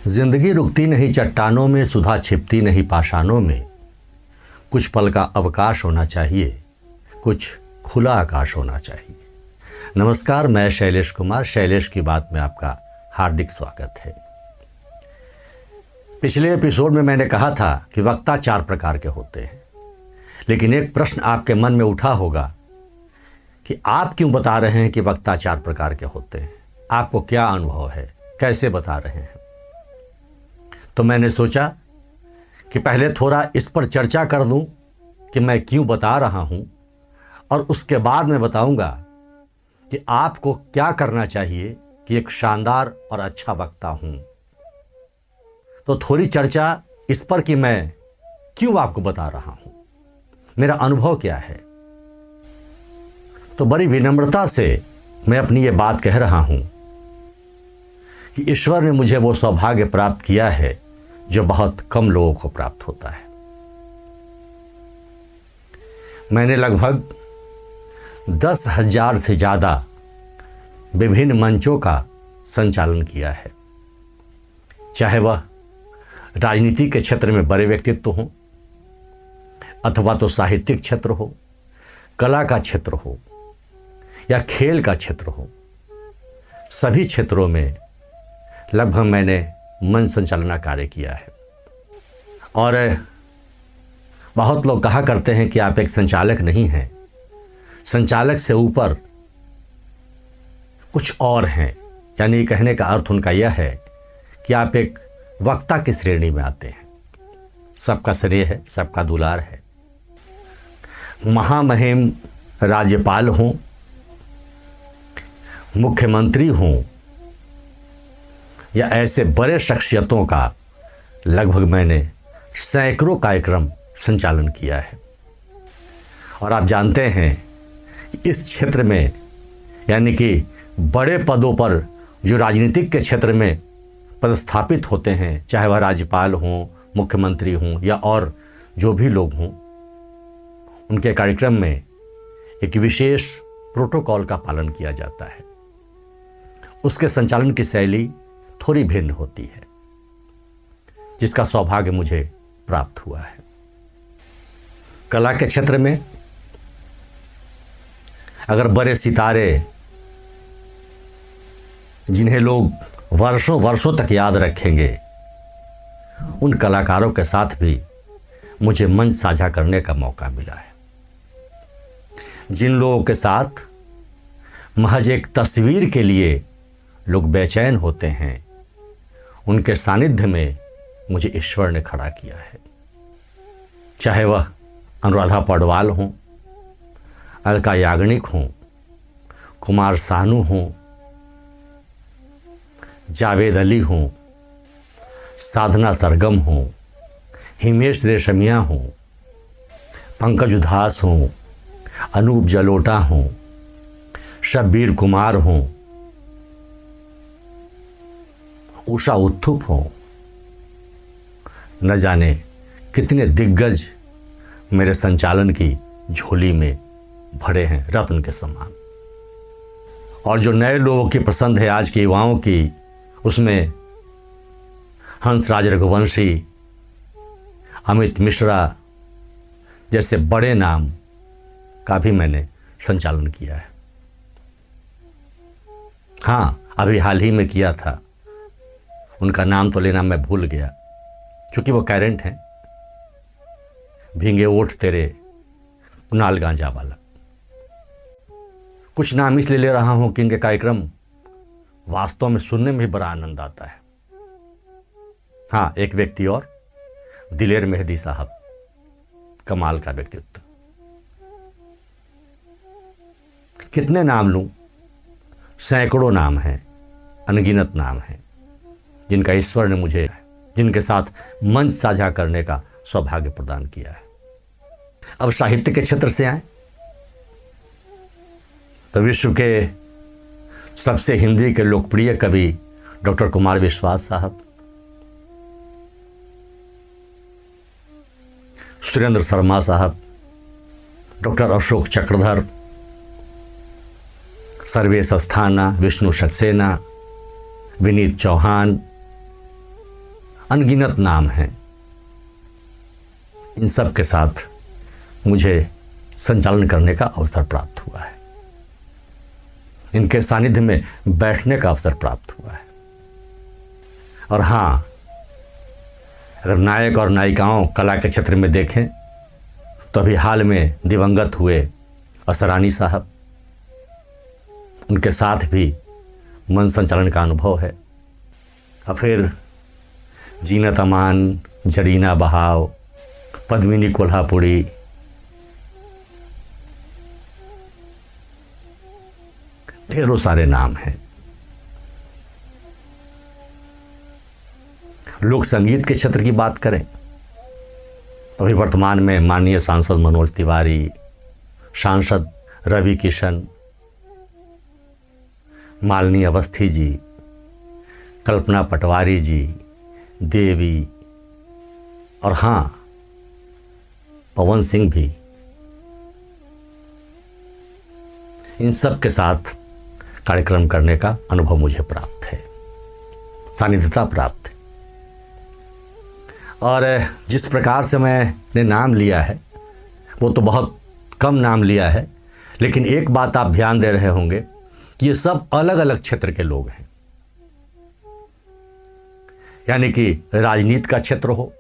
जिंदगी रुकती नहीं चट्टानों में, सुधा छिपती नहीं पाषाणों में। कुछ पल का अवकाश होना चाहिए, कुछ खुला आकाश होना चाहिए। नमस्कार, मैं शैलेश कुमार, शैलेश की बात में आपका हार्दिक स्वागत है। पिछले एपिसोड में मैंने कहा था कि वक्ता 4 प्रकार के होते हैं, लेकिन एक प्रश्न आपके मन में उठा होगा कि आप क्यों बता रहे हैं कि वक्ता 4 प्रकार के होते हैं। आपको क्या अनुभव है, कैसे बता रहे हैं? तो मैंने सोचा कि पहले थोड़ा इस पर चर्चा कर दूं कि मैं क्यों बता रहा हूं, और उसके बाद मैं बताऊंगा कि आपको क्या करना चाहिए कि एक शानदार और अच्छा वक्ता हूं। तो थोड़ी चर्चा इस पर कि मैं क्यों आपको बता रहा हूं, मेरा अनुभव क्या है। तो बड़ी विनम्रता से मैं अपनी ये बात कह रहा हूं कि ईश्वर ने मुझे वो सौभाग्य प्राप्त किया है जो बहुत कम लोगों को प्राप्त होता है। मैंने लगभग 10,000 से ज़्यादा विभिन्न मंचों का संचालन किया है, चाहे वह राजनीति के क्षेत्र में बड़े व्यक्तित्व हों, अथवा तो साहित्यिक क्षेत्र हो, कला का क्षेत्र हो या खेल का क्षेत्र हो। सभी क्षेत्रों में लगभग मैंने मंच संचालना कार्य किया है। और बहुत लोग कहा करते हैं कि आप एक संचालक नहीं हैं, संचालक से ऊपर कुछ और हैं। यानी कहने का अर्थ उनका यह है कि आप एक वक्ता की श्रेणी में आते हैं। सबका स्नेह है, सबका दुलार है। महामहिम राज्यपाल हों, मुख्यमंत्री हों या ऐसे बड़े शख्सियतों का लगभग मैंने सैकड़ों कार्यक्रम संचालन किया है। और आप जानते हैं इस क्षेत्र में, यानी कि बड़े पदों पर जो राजनीतिक के क्षेत्र में पदस्थापित होते हैं, चाहे वह राज्यपाल हों, मुख्यमंत्री हों या और जो भी लोग हों, उनके कार्यक्रम में एक विशेष प्रोटोकॉल का पालन किया जाता है। उसके संचालन की शैली थोड़ी भिन्न होती है, जिसका सौभाग्य मुझे प्राप्त हुआ है। कला के क्षेत्र में अगर बड़े सितारे, जिन्हें लोग वर्षों वर्षों तक याद रखेंगे, उन कलाकारों के साथ भी मुझे मंच साझा करने का मौका मिला है। जिन लोगों के साथ महज एक तस्वीर के लिए लोग बेचैन होते हैं, उनके सानिध्य में मुझे ईश्वर ने खड़ा किया है। चाहे वह अनुराधा पौडवाल हों, अलका याग्निक हों, कुमार सानू हों, जावेद अली हों, साधना सरगम हों, हिमेश रेशमिया हों, पंकज उधास हों, अनूप जलोटा हों, शब्बीर कुमार हों, उषा उत्थुप हों, न जाने कितने दिग्गज मेरे संचालन की झोली में भरे हैं रत्न के समान। और जो नए लोगों की पसंद है आज के युवाओं की, उसमें हंसराज रघुवंशी, अमित मिश्रा जैसे बड़े नाम का भी मैंने संचालन किया है। हाँ, अभी हाल ही में किया था, उनका नाम तो लेना मैं भूल गया क्योंकि वो कैरेंट हैं। भींगे ओठ तेरे, कुणाल गांजा वाला। कुछ नाम इसलिए ले रहा हूं कि इनके कार्यक्रम वास्तव में सुनने में भी बड़ा आनंद आता है। हाँ, एक व्यक्ति और, दिलेर मेहदी साहब, कमाल का व्यक्तित्व। कितने नाम लूं, सैकड़ों नाम हैं, अनगिनत नाम हैं, जिनका ईश्वर ने मुझे, जिनके साथ मंच साझा करने का सौभाग्य प्रदान किया है। अब साहित्य के क्षेत्र से आए तो विश्व के सबसे हिंदी के लोकप्रिय कवि डॉक्टर कुमार विश्वास साहब, सुरेंद्र शर्मा साहब, डॉक्टर अशोक चक्रधर, सर्वेश अस्थाना, विष्णु सक्सेना, विनीत चौहान, अनगिनत नाम हैं। इन सब के साथ मुझे संचालन करने का अवसर प्राप्त हुआ है, इनके सानिध्य में बैठने का अवसर प्राप्त हुआ है। और हाँ, अगर नायक और नायिकाओं कला के क्षेत्र में देखें तो अभी हाल में दिवंगत हुए असरानी साहब, उनके साथ भी मन संचालन का अनुभव है। और फिर जीनत अमान, जरीना बहाव, पद्मिनी कोल्हापुरी, ढेरों सारे नाम हैं। लोक संगीत के क्षेत्र की बात करें तो अभी वर्तमान में माननीय सांसद मनोज तिवारी, सांसद रवि किशन, मालिनी अवस्थी जी, कल्पना पटवारी जी, देवी, और हाँ, पवन सिंह भी, इन सब के साथ कार्यक्रम करने का अनुभव मुझे प्राप्त है, सानिध्यता प्राप्त है। और जिस प्रकार से मैंने नाम लिया है वो तो बहुत कम नाम लिया है, लेकिन एक बात आप ध्यान दे रहे होंगे कि ये सब अलग अलग क्षेत्र के लोग हैं। यानी कि राजनीति का क्षेत्र हो,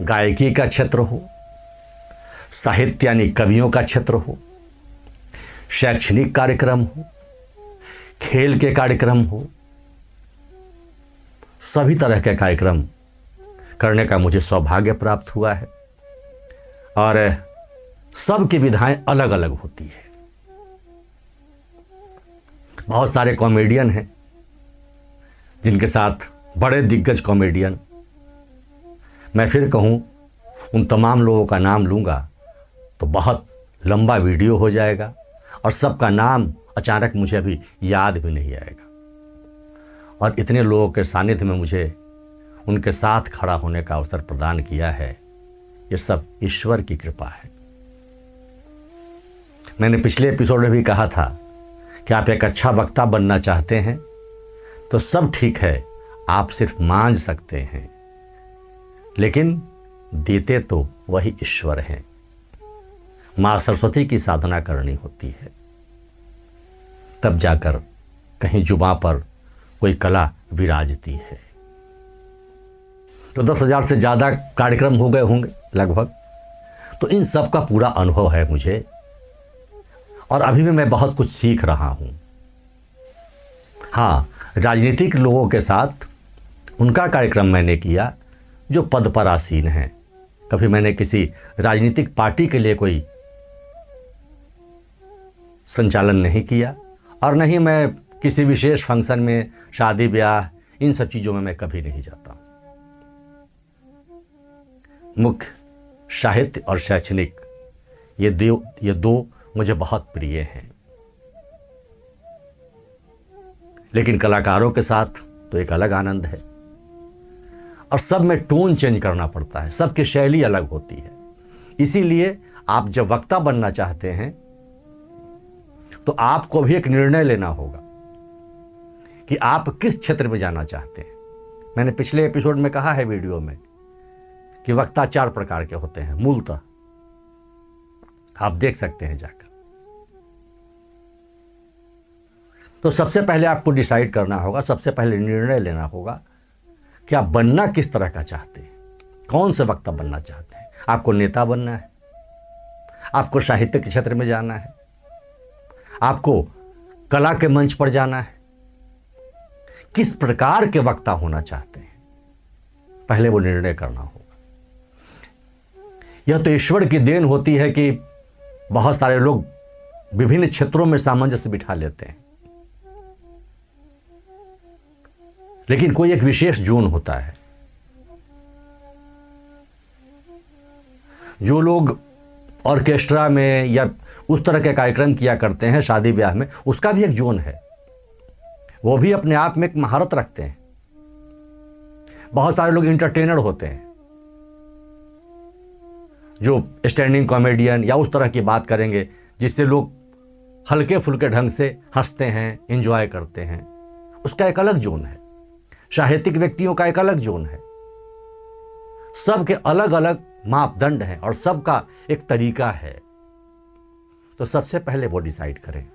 गायकी का क्षेत्र हो, साहित्य यानी कवियों का क्षेत्र हो, शैक्षणिक कार्यक्रम हो, खेल के कार्यक्रम हो, सभी तरह के कार्यक्रम करने का मुझे सौभाग्य प्राप्त हुआ है। और सबकी विधाएं अलग अलग होती है। बहुत सारे कॉमेडियन हैं जिनके साथ बड़े दिग्गज कॉमेडियन, मैं फिर कहूं उन तमाम लोगों का नाम लूँगा तो बहुत लंबा वीडियो हो जाएगा और सबका नाम अचानक मुझे अभी याद भी नहीं आएगा। और इतने लोगों के सानिध्य में मुझे उनके साथ खड़ा होने का अवसर प्रदान किया है, ये सब ईश्वर की कृपा है। मैंने पिछले एपिसोड में भी कहा था कि आप एक अच्छा वक्ता बनना चाहते हैं तो सब ठीक है, आप सिर्फ मांझ सकते हैं, लेकिन देते तो वही ईश्वर हैं। माँ सरस्वती की साधना करनी होती है, तब जाकर कहीं जुबां पर कोई कला विराजती है। तो 10,000 से ज़्यादा कार्यक्रम हो गए होंगे लगभग, तो इन सब का पूरा अनुभव है मुझे, और अभी भी मैं बहुत कुछ सीख रहा हूँ। हाँ, राजनीतिक लोगों के साथ उनका कार्यक्रम मैंने किया जो पद पर आसीन हैं। कभी मैंने किसी राजनीतिक पार्टी के लिए कोई संचालन नहीं किया, और नहीं मैं किसी विशेष फंक्शन में, शादी ब्याह, इन सब चीज़ों में मैं कभी नहीं जाता। मुख्य साहित्य और शैक्षणिक, ये दो मुझे बहुत प्रिय हैं। लेकिन कलाकारों के साथ तो एक अलग आनंद है, और सब में टोन चेंज करना पड़ता है, सबकी शैली अलग होती है। इसीलिए आप जब वक्ता बनना चाहते हैं तो आपको भी एक निर्णय लेना होगा कि आप किस क्षेत्र में जाना चाहते हैं। मैंने पिछले एपिसोड में कहा है वीडियो में कि वक्ता 4 प्रकार के होते हैं मूलतः, आप देख सकते हैं जाकर। तो सबसे पहले आपको डिसाइड करना होगा, सबसे पहले निर्णय लेना होगा कि आप बनना किस तरह का चाहते हैं, कौन से वक्ता बनना चाहते हैं। आपको नेता बनना है, आपको साहित्य के क्षेत्र में जाना है, आपको कला के मंच पर जाना है, किस प्रकार के वक्ता होना चाहते हैं, पहले वो निर्णय करना होगा। यह तो ईश्वर की देन होती है कि बहुत सारे लोग विभिन्न क्षेत्रों में सामंजस्य बिठा लेते हैं, लेकिन कोई एक विशेष जोन होता है। जो लोग ऑर्केस्ट्रा में या उस तरह के कार्यक्रम किया करते हैं शादी ब्याह में, उसका भी एक जोन है, वो भी अपने आप में एक महारत रखते हैं। बहुत सारे लोग इंटरटेनर होते हैं जो स्टैंडिंग कॉमेडियन या उस तरह की बात करेंगे जिससे लोग हल्के फुल्के ढंग से हंसते हैं, एंजॉय करते हैं, उसका एक अलग जोन है। साहित्यिक व्यक्तियों का एक अलग जोन है। सबके अलग अलग मापदंड हैं और सबका एक तरीका है। तो सबसे पहले वो डिसाइड करें।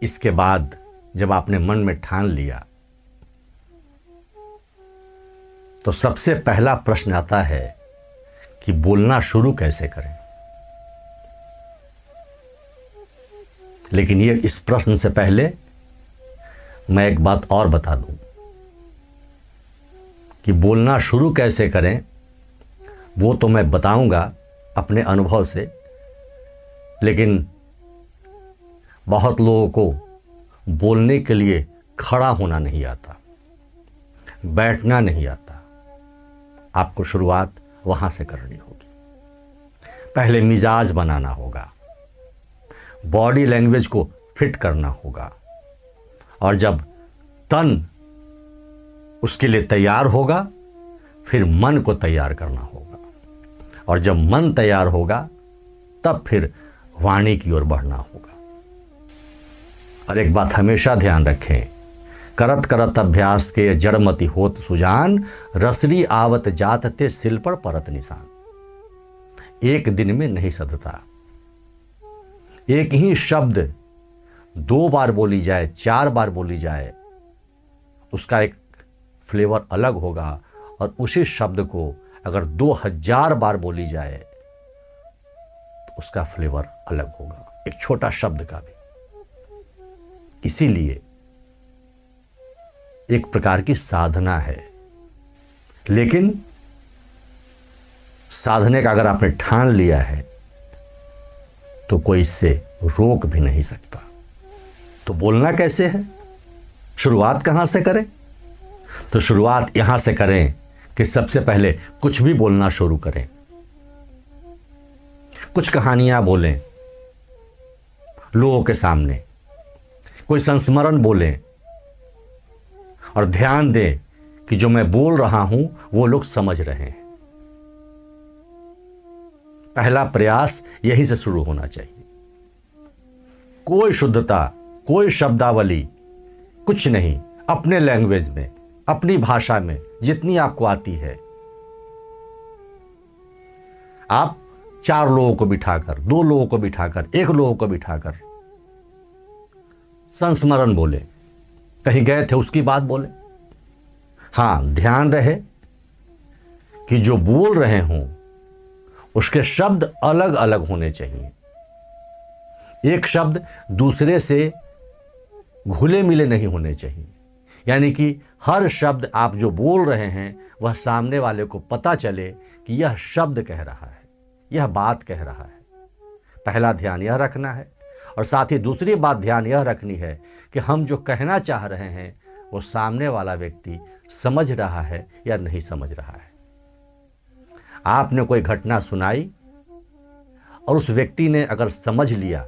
इसके बाद जब आपने मन में ठान लिया तो सबसे पहला प्रश्न आता है कि बोलना शुरू कैसे करें। लेकिन ये इस प्रश्न से पहले मैं एक बात और बता दूं कि बोलना शुरू कैसे करें वो तो मैं बताऊंगा अपने अनुभव से, लेकिन बहुत लोगों को बोलने के लिए खड़ा होना नहीं आता, बैठना नहीं आता। आपको शुरुआत वहां से करनी होगी। पहले मिजाज बनाना होगा, बॉडी लैंग्वेज को फिट करना होगा, और जब तन उसके लिए तैयार होगा फिर मन को तैयार करना होगा, और जब मन तैयार होगा तब फिर वाणी की ओर बढ़ना होगा। और एक बात हमेशा ध्यान रखें, करत करत अभ्यास के जड़मति होत सुजान, रसरी आवत जात ते सिल पर परत निशान। एक दिन में नहीं सधता। एक ही शब्द 2 बार बोली जाए, 4 बार बोली जाए, उसका एक फ्लेवर अलग होगा, और उसी शब्द को अगर 2000 बार बोली जाए तो उसका फ्लेवर अलग होगा, एक छोटा शब्द का भी। इसीलिए एक प्रकार की साधना है, लेकिन साधने का अगर आपने ठान लिया है तो कोई इससे रोक भी नहीं सकता। तो बोलना कैसे है, शुरुआत कहां से करें? तो शुरुआत यहां से करें कि सबसे पहले कुछ भी बोलना शुरू करें। कुछ कहानियां बोलें लोगों के सामने, कोई संस्मरण बोलें, और ध्यान दें कि जो मैं बोल रहा हूं वो लोग समझ रहे हैं। पहला प्रयास यहीं से शुरू होना चाहिए। कोई शुद्धता, कोई शब्दावली, कुछ नहीं, अपने लैंग्वेज में, अपनी भाषा में जितनी आपको आती है, आप 4 लोगों को बिठाकर, 2 लोगों को बिठाकर, 1 लोगों को बिठाकर संस्मरण बोले। कहीं गए थे उसकी बात बोले। हां, ध्यान रहे कि जो बोल रहे हों उसके शब्द अलग अलग होने चाहिए। एक शब्द दूसरे से घुले मिले नहीं होने चाहिए। यानी कि हर शब्द आप जो बोल रहे हैं वह सामने वाले को पता चले कि यह शब्द कह रहा है, यह बात कह रहा है। पहला ध्यान यह रखना है। और साथ ही दूसरी बात ध्यान यह रखनी है कि हम जो कहना चाह रहे हैं वो सामने वाला व्यक्ति समझ रहा है या नहीं समझ रहा है। आपने कोई घटना सुनाई और उस व्यक्ति ने अगर समझ लिया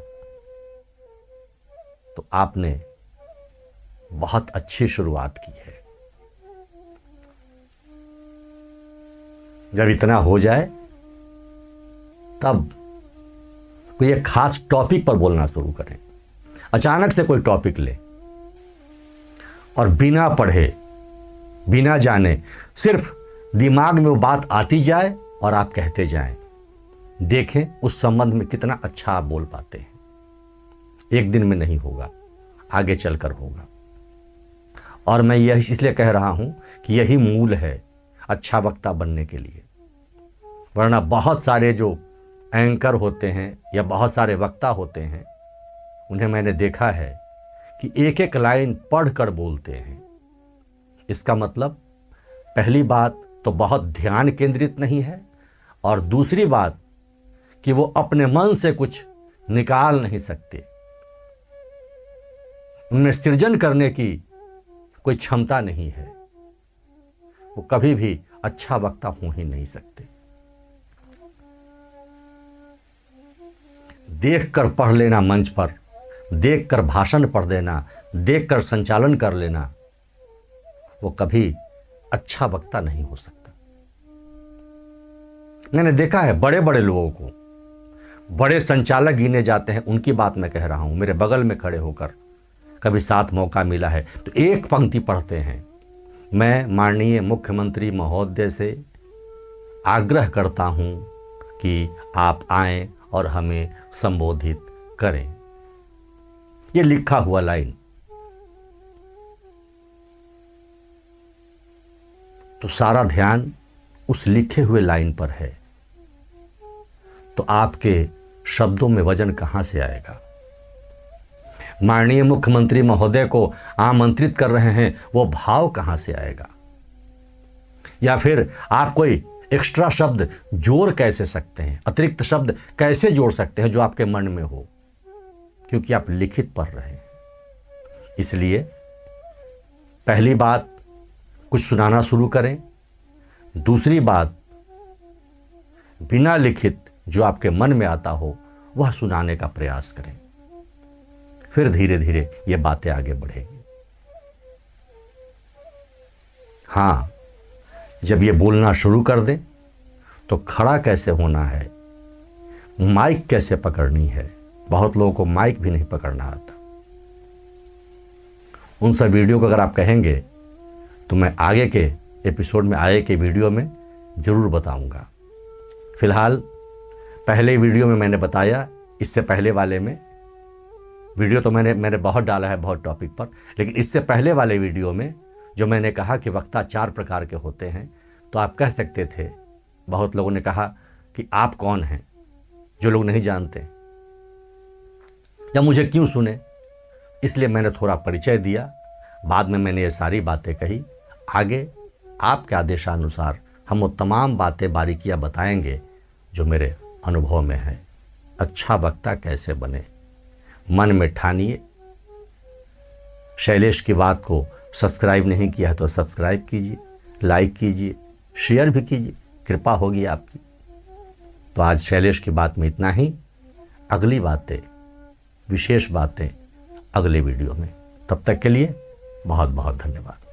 तो आपने बहुत अच्छी शुरुआत की है। जब इतना हो जाए तब कोई एक खास टॉपिक पर बोलना शुरू करें। अचानक से कोई टॉपिक ले और बिना पढ़े, बिना जाने, सिर्फ दिमाग में वो बात आती जाए और आप कहते जाएं। देखें उस संबंध में कितना अच्छा आप बोल पाते हैं। एक दिन में नहीं होगा, आगे चलकर होगा। और मैं यह इसलिए कह रहा हूं कि यही मूल है अच्छा वक्ता बनने के लिए। वरना बहुत सारे जो एंकर होते हैं या बहुत सारे वक्ता होते हैं, उन्हें मैंने देखा है कि एक एक लाइन पढ़कर बोलते हैं। इसका मतलब पहली बात तो बहुत ध्यान केंद्रित नहीं है, और दूसरी बात कि वो अपने मन से कुछ निकाल नहीं सकते। उनमें सृजन करने की कोई क्षमता नहीं है। वो कभी भी अच्छा वक्ता हो ही नहीं सकते। देखकर पढ़ लेना मंच पर, देखकर भाषण पढ़ देना, देखकर संचालन कर लेना, वो कभी अच्छा वक्ता नहीं हो सकता। मैंने देखा है बड़े बड़े लोगों को, बड़े संचालक गिने जाते हैं, उनकी बात मैं कह रहा हूं, मेरे बगल में खड़े होकर कभी 7 मौका मिला है तो एक पंक्ति पढ़ते हैं। मैं माननीय मुख्यमंत्री महोदय से आग्रह करता हूं कि आप आएं और हमें संबोधित करें। ये लिखा हुआ लाइन। तो सारा ध्यान उस लिखे हुए लाइन पर है, तो आपके शब्दों में वजन कहां से आएगा? माननीय मुख्यमंत्री महोदय को आमंत्रित कर रहे हैं, वो भाव कहां से आएगा? या फिर आप कोई एक्स्ट्रा शब्द जोड़ कैसे सकते हैं, अतिरिक्त शब्द कैसे जोड़ सकते हैं जो आपके मन में हो, क्योंकि आप लिखित पढ़ रहे हैं। इसलिए पहली बात, कुछ सुनाना शुरू करें। दूसरी बात, बिना लिखित जो आपके मन में आता हो वह सुनाने का प्रयास करें। फिर धीरे धीरे ये बातें आगे बढ़ेगी। हाँ, जब ये बोलना शुरू कर दें तो खड़ा कैसे होना है, माइक कैसे पकड़नी है, बहुत लोगों को माइक भी नहीं पकड़ना आता। उन सब वीडियो को अगर आप कहेंगे तो मैं आगे के एपिसोड में, आगे के वीडियो में ज़रूर बताऊंगा। फिलहाल पहले वीडियो में मैंने बताया, इससे पहले वाले में वीडियो तो मैंने बहुत डाला है बहुत टॉपिक पर, लेकिन इससे पहले वाले वीडियो में जो मैंने कहा कि वक्ता 4 प्रकार के होते हैं, तो आप कह सकते थे, बहुत लोगों ने कहा कि आप कौन हैं, जो लोग नहीं जानते, या मुझे क्यों सुने। इसलिए मैंने थोड़ा परिचय दिया, बाद में मैंने ये सारी बातें कही। आगे आपके आदेशानुसार हम वो तमाम बातें, बारीकियां बताएंगे जो मेरे अनुभव में है। अच्छा वक्ता कैसे बने, मन में ठानिए। शैलेश की बात को सब्सक्राइब नहीं किया है तो सब्सक्राइब कीजिए, लाइक कीजिए, शेयर भी कीजिए, कृपा होगी आपकी। तो आज शैलेश की बात में इतना ही। अगली बातें, विशेष बातें अगले वीडियो में। तब तक के लिए बहुत बहुत धन्यवाद।